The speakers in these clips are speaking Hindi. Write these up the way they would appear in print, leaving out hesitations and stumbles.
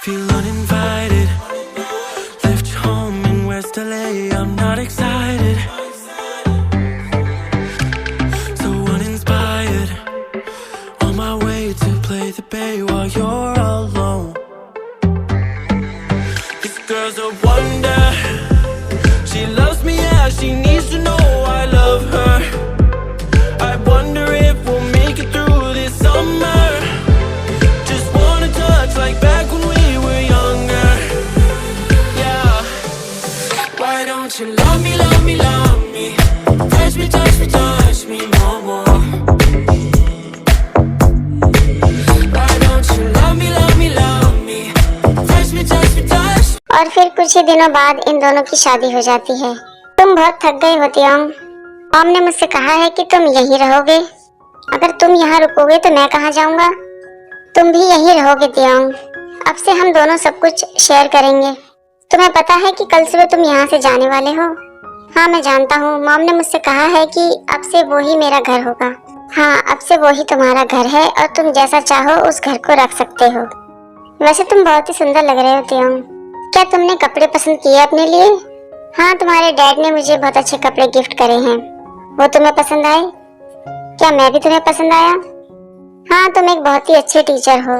Feel uninvited. Left home in West LA. I'm not excited. So uninspired. On my way to play the bay while you're alone. This girl's a wonder. She loves me, yeah, she needs to know I love her. I wonder if we'll make it through this summer. Just wanna touch like back when we were younger. Yeah. Why don't you love me, love me, love me? Touch me, touch me, touch me no more. Why don't you love me, love me, love me? Touch me, touch me, touch me. और फिर कुछ ही दिनों बाद इन दोनों की शादी हो जाती है। तुम बहुत थक गई हो तियोंग। मॉम ने मुझसे कहा है कि तुम यहीं रहोगे। अगर तुम यहाँ रुकोगे तो मैं कहाँ जाऊँगा? तुम भी यहीं रहोगे तियोंग। अब से हम दोनों सब कुछ शेयर करेंगे। तुम्हें पता है कि कल सुबह तुम यहाँ से जाने वाले हो? हाँ मैं जानता हूँ। मॉम ने मुझसे कहा है कि अब से वो ही मेरा घर होगा। हाँ अब से वो ही तुम्हारा घर है और तुम जैसा चाहो उस घर को रख सकते हो। वैसे तुम बहुत ही सुंदर लग रहे हो तियोंग। क्या तुमने कपड़े पसंद किए अपने लिए? हाँ तुम्हारे डैड ने मुझे बहुत अच्छे कपड़े गिफ्ट करे हैं। वो तुम्हें पसंद आए? क्या मैं भी तुम्हें पसंद आया? हाँ तुम एक बहुत ही अच्छे टीचर हो।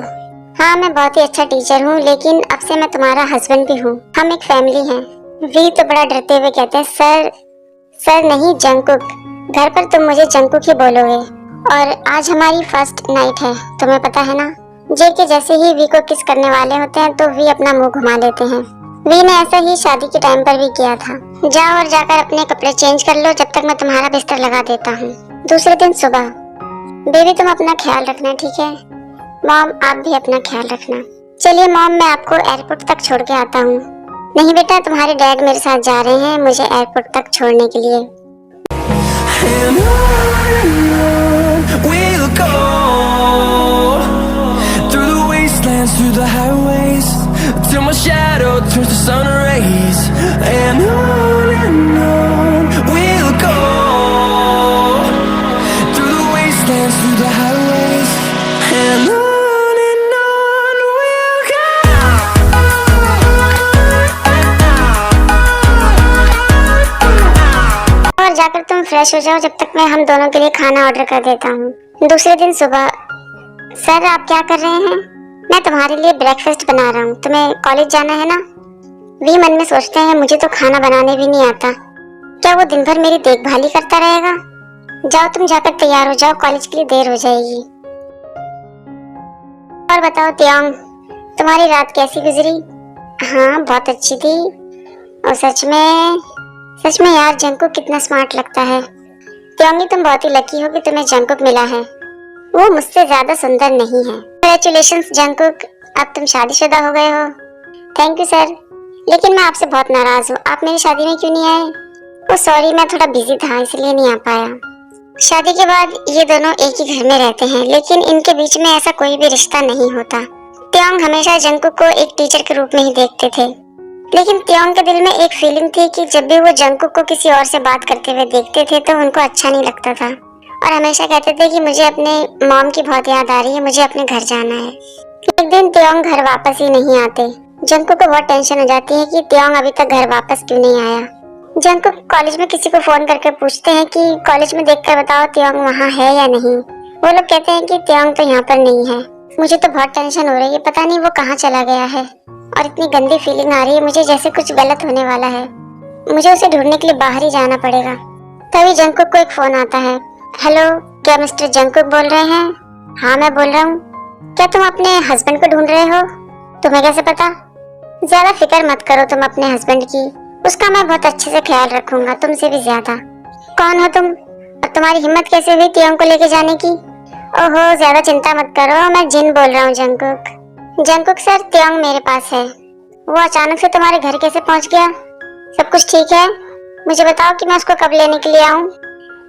हाँ मैं बहुत ही अच्छा टीचर हूँ, लेकिन अब से मैं तुम्हारा हस्बैंड भी हूँ। हम एक फैमिली हैं। वी तो बड़ा डरते हुए कहते हैं सर। सर नहीं जंकुक। घर पर तुम मुझे जंकुक ही बोलोगे। और आज हमारी फर्स्ट नाइट है, तुम्हें पता है ना? जे के जैसे ही वी को किस करने वाले होते हैं तो वी अपना मुंह घुमा लेते हैं। वी ने ऐसा ही शादी के टाइम पर भी किया था। जाओ और जाकर अपने कपड़े चेंज कर लो, जब तक मैं तुम्हारा बिस्तर लगा देता हूँ। दूसरे दिन सुबह। बेबी तुम अपना ख्याल रखना, ठीक है? मॉम आप भी अपना ख्याल रखना। चलिए मॉम मैं आपको एयरपोर्ट तक छोड़ के आता हूँ। नहीं बेटा तुम्हारे डैड मेरे साथ जा रहे हैं मुझे एयरपोर्ट तक छोड़ने के लिए। And on we'll go, through the wastelands, through the highways, till my shadow turns to sun rays. And on we'll go, through the wastelands, through the highways. And on we'll go. और जाकर तुम फ्रेश हो जाओ, जब तक मैं हम दोनों के लिए खाना ऑर्डर कर देता हूँ। दूसरे दिन सुबह। सर आप क्या कर रहे हैं? मैं तुम्हारे लिए ब्रेकफास्ट बना रहा हूँ। तुम्हें कॉलेज जाना है ना? वी मन में सोचते हैं मुझे तो खाना बनाने भी नहीं आता, क्या वो दिन भर मेरी देखभाल ही करता रहेगा? जाओ तुम जाकर तैयार हो जाओ, कॉलेज के लिए देर हो जाएगी। और बताओ तियोंग तुम्हारी रात कैसी गुजरी? हाँ बहुत अच्छी थी। और सच में यार जंकुक कितना स्मार्ट लगता है। तियोंगी तुम बहुत ही लकी हो कि तुम्हें जंकुक मिला है। वो मुझसे ज्यादा सुंदर नहीं है। कांग्रेचुलेशंस जंकुक, अब तुम शादीशुदा हो गए हो। थैंक यू सर, लेकिन मैं आपसे बहुत नाराज हूँ। आप मेरी शादी में क्यों नहीं आए? ओ सॉरी मैं थोड़ा बिजी था इसलिए नहीं आ पाया। शादी के बाद ये दोनों एक ही घर में रहते हैं, लेकिन इनके बीच में ऐसा कोई भी रिश्ता नहीं होता। तियोंग हमेशा जंकुक को एक टीचर के रूप में ही देखते थे, लेकिन तियोंग के दिल में एक फीलिंग थी कि जब भी वो जंकुक को किसी और से बात करते हुए देखते थे तो उनको अच्छा नहीं लगता था और हमेशा कहते थे कि मुझे अपने मॉम की बहुत याद आ रही है, मुझे अपने घर जाना है। एक दिन तियोंग घर वापस ही नहीं आते। जंकुक को बहुत टेंशन हो जाती है कि तियोंग अभी तक घर वापस क्यों नहीं आया। जंकुक कॉलेज में किसी को फोन करके पूछते हैं कि कॉलेज में देखकर बताओ तियोंग वहाँ है या नहीं। वो लोग कहते हैं कि तियोंग तो यहाँ पर नहीं है। मुझे तो बहुत टेंशन हो रही है, पता नहीं वो कहाँ चला गया है और इतनी गंदी फीलिंग आ रही है मुझे, जैसे कुछ गलत होने वाला है। मुझे उसे ढूंढने के लिए बाहर ही जाना पड़ेगा। तभी जंकुक को एक फोन आता है। हेलो क्या मिस्टर जंकुक बोल रहे हैं? हाँ मैं बोल रहा हूँ। क्या तुम अपने हस्बैंड को ढूंढ रहे हो? तुम्हें कैसे पता? ज्यादा फिक्र मत करो तुम अपने हस्बैंड की, उसका मैं बहुत अच्छे से ख्याल रखूंगा, तुमसे भी ज्यादा। कौन हो तुम और तुम्हारी हिम्मत कैसे हुई तियोंग को लेके जाने की? ओहो ज्यादा चिंता मत करो, मैं जिन बोल रहा हूँ जंकुक। जंकुक सर तियोंग मेरे पास है। वो अचानक से तुम्हारे घर कैसे पहुँच गया? सब कुछ ठीक है? मुझे बताओ कि मैं उसको कब लेने के लिए आऊँ?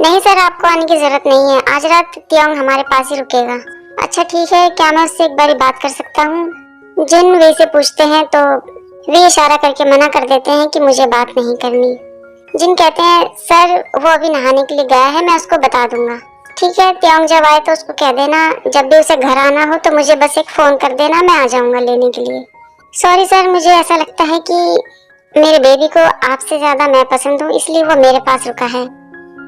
नहीं सर आपको आने की जरूरत नहीं है, आज रात तियोंग हमारे पास ही रुकेगा। अच्छा ठीक है, क्या मैं उससे एक बारी बात कर सकता हूँ? जिन वे से पूछते हैं तो वे इशारा करके मना कर देते हैं कि मुझे बात नहीं करनी। जिन कहते हैं सर वो अभी नहाने के लिए गया है, मैं उसको बता दूंगा। ठीक है तियोंग जब आए तो उसको कह देना जब भी उसे घर आना हो तो मुझे बस एक फोन कर देना, मैं आ जाऊंगा लेने के लिए। सॉरी सर, मुझे ऐसा लगता है कि मेरे बेबी को आपसे ज्यादा मैं पसंद हूँ, इसलिए वो मेरे पास रुका है।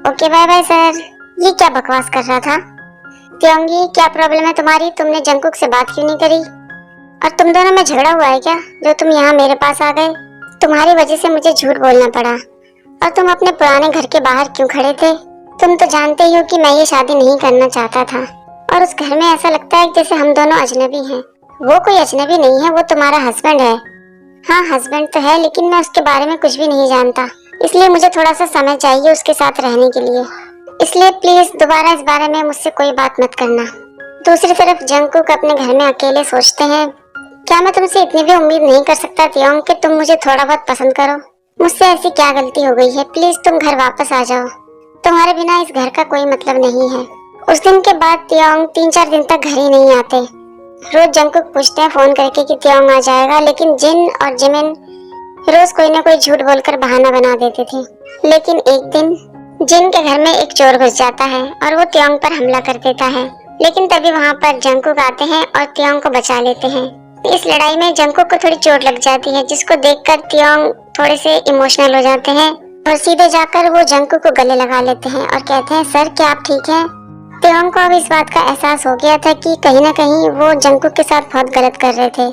Okay bye bye sir. ये क्या बकवास कर रहा था? त्योंगी, क्या प्रॉब्लम है तुम्हारी? तुमने जंकुक से बात क्यों नहीं करी? और तुम दोनों में झगड़ा हुआ है क्या, जो तुम यहाँ मेरे पास आ गए? तुम्हारी वजह से मुझे झूठ बोलना पड़ा। और तुम अपने पुराने घर के बाहर क्यों खड़े थे? तुम तो जानते ही हो कि मैं ये शादी नहीं करना चाहता था। और उस घर में ऐसा लगता है जैसे हम दोनों अजनबी हैं। वो कोई अजनबी नहीं है, वो तुम्हारा हस्बैंड है। हाँ हस्बैंड तो है, लेकिन मैं उसके बारे में कुछ भी नहीं जानता, इसलिए मुझे थोड़ा सा समय चाहिए उसके साथ रहने के लिए। इसलिए प्लीज दोबारा इस बारे में मुझसे कोई बात मत करना। दूसरी तरफ जंकुक अपने घर में अकेले सोचते हैं, क्या मैं तुमसे इतनी भी उम्मीद नहीं कर सकता त्योंग कि तुम मुझे थोड़ा बहुत पसंद करो? मुझसे ऐसी क्या गलती हो गई है? प्लीज तुम घर वापस आ जाओ, तुम्हारे बिना इस घर का कोई मतलब नहीं है। उस दिन के बाद त्योंग 3-4 दिन तक घर ही नहीं आते। रोज जंकुक पूछते हैं फोन करके कि त्योंग आ जाएगा, लेकिन जिन और जिमिन रोज कोई ना कोई झूठ बोलकर बहाना बना देते थे। लेकिन एक दिन जिन के घर में एक चोर घुस जाता है और वो त्योंग पर हमला कर देता है, लेकिन तभी वहाँ पर जंकुक आते हैं और त्योंग को बचा लेते हैं। इस लड़ाई में जंकुक को थोड़ी चोट लग जाती है, जिसको देखकर त्योंग थोड़े से इमोशनल हो जाते हैं और सीधे जाकर वो जंकुक को गले लगा लेते हैं और कहते हैं, सर क्या आप ठीक हैं? त्योंग को अब इस बात का एहसास हो गया था कि कहीं ना कहीं वो जंकुक के साथ बहुत गलत कर रहे थे।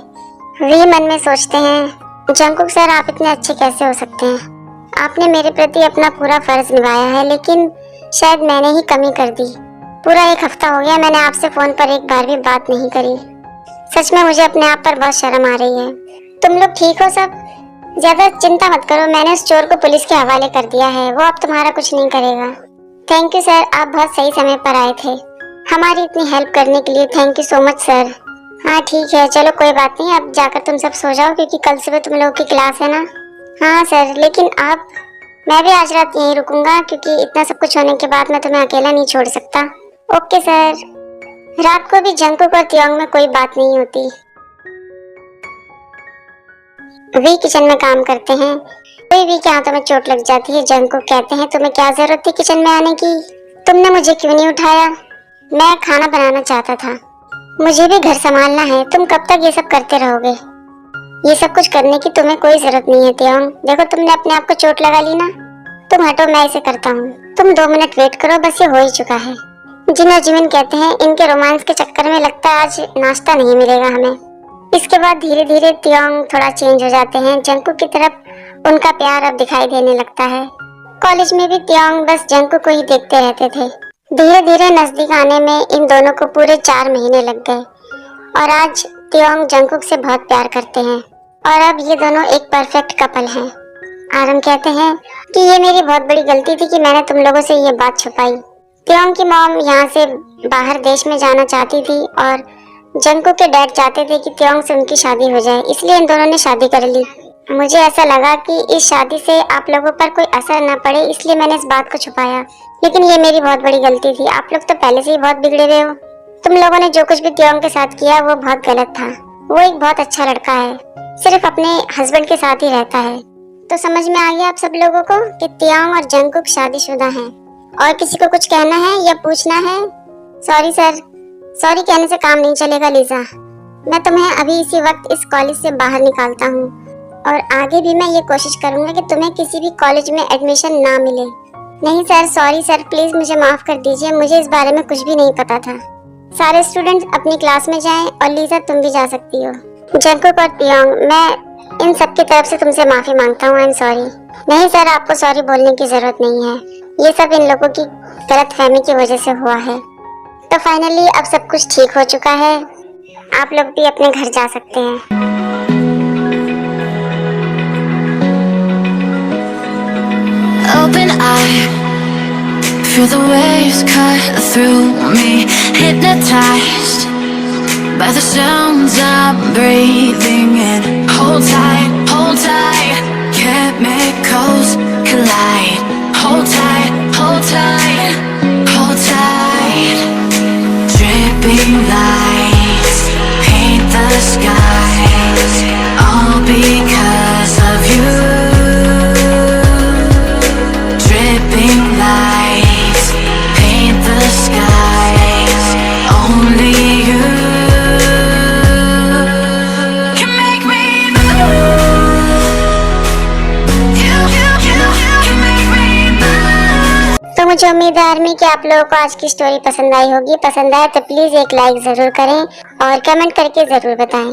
वे मन में सोचते हैं, जंकुक सर आप इतने अच्छे कैसे हो सकते हैं? आपने मेरे प्रति अपना पूरा फर्ज निभाया है, लेकिन शायद मैंने ही कमी कर दी। पूरा 1 हफ्ता हो गया मैंने आपसे फोन पर एक बार भी बात नहीं करी। सच में मुझे अपने आप पर बहुत शर्म आ रही है। तुम लोग ठीक हो सब? ज्यादा चिंता मत करो, मैंने उस चोर को पुलिस के हवाले कर दिया है, वो अब तुम्हारा कुछ नहीं करेगा। थैंक यू सर, आप बहुत सही समय पर आए थे। हमारी इतनी हेल्प करने के लिए thank you so much sir. हाँ ठीक है, चलो कोई बात नहीं, अब जाकर तुम सब सो जाओ क्योंकि कल सुबह तुम लोगों की क्लास है ना। हाँ सर, लेकिन आप, मैं भी आज रात यहीं रुकूंगा क्योंकि इतना सब कुछ होने के बाद मैं तुम्हें अकेला नहीं छोड़ सकता। Okay sir. रात को भी जंकुक और त्योंग में कोई बात नहीं होती। वी किचन में काम करते हैं। कोई वी के हाथों में चोट लग जाती है। जंकुक कहते हैं, तुम्हें क्या जरूरत थी किचन में आने की? तुमने मुझे क्यों नहीं उठाया? मैं खाना बनाना चाहता था, मुझे भी घर संभालना है। तुम कब तक ये सब करते रहोगे? ये सब कुछ करने की तुम्हें कोई जरूरत नहीं है त्योंग। देखो तुमने अपने आप को चोट लगा ली ना, तुम हटो, मैं इसे करता हूँ। तुम 2 मिनट वेट करो, बस ये हो ही चुका है। जिन और जिमिन कहते हैं, इनके रोमांस के चक्कर में लगता है आज नाश्ता नहीं मिलेगा हमें। इसके बाद धीरे धीरे त्योंग थोड़ा चेंज हो जाते हैं। जंकुक की तरफ उनका प्यार अब दिखाई देने लगता है। कॉलेज में भी त्योंग बस जंकुक को ही देखते रहते थे। धीरे धीरे नजदीक आने में इन दोनों को पूरे 4 महीने लग गए और आज त्योंग जंकुक से बहुत प्यार करते हैं और अब ये दोनों एक परफेक्ट कपल हैं। आरम कहते हैं कि ये मेरी बहुत बड़ी गलती थी कि मैंने तुम लोगों से ये बात छुपाई। त्योंग की मॉम यहाँ से बाहर देश में जाना चाहती थी और जंकुक के डैड चाहते थे कि त्योंग से उनकी शादी हो जाए, इसलिए इन दोनों ने शादी कर ली। मुझे ऐसा लगा कि इस शादी से आप लोगों पर कोई असर न पड़े, इसलिए मैंने इस बात को छुपाया, लेकिन ये मेरी बहुत बड़ी गलती थी। आप लोग तो पहले से ही बहुत बिगड़े हुए हो। तुम लोगों ने जो कुछ भी त्योंग के साथ किया वो बहुत गलत था। वो एक बहुत अच्छा लड़का है, सिर्फ अपने हस्बैंड के साथ ही रहता है। तो समझ में आ गया आप सब लोगों को कि त्योंग और जंकुक शादीशुदा हैं। और किसी को कुछ कहना है या पूछना है? सॉरी सर, सॉरी कहने से काम नहीं चलेगा लीजा। मैं तुम्हें अभी इसी वक्त इस कॉलेज से बाहर निकालता हूँ और आगे भी मैं ये कोशिश करूँगा कि तुम्हें किसी भी कॉलेज में एडमिशन ना मिले। नहीं सर, सॉरी सर, प्लीज मुझे माफ कर दीजिए, मुझे इस बारे में कुछ भी नहीं पता था। सारे स्टूडेंट्स अपनी क्लास में जाएं और लीजा तुम भी जा सकती हो। जंकुक और त्योंग, मैं इन सब की तरफ से तुमसे माफी मांगता हूँ। I am sorry. नहीं सर, आपको सॉरी बोलने की जरूरत नहीं है, ये सब इन लोगों की गलतफहमी की वजह से हुआ है। तो फाइनली अब सब कुछ ठीक हो चुका है, आप लोग भी अपने घर जा सकते हैं। Open eye, feel the waves cut through me, hypnotized by the sounds I'm breathing in. Hold tight, chemicals collide. Hold tight, hold tight, hold tight. Dripping lights paint the skies, all because of you. Dripping lights paint the skies, only you. मुझे उम्मीद है आर्मी कि आप लोगों को आज की स्टोरी पसंद आई होगी। पसंद आए तो प्लीज एक लाइक जरूर करें और कमेंट करके जरूर बताएं।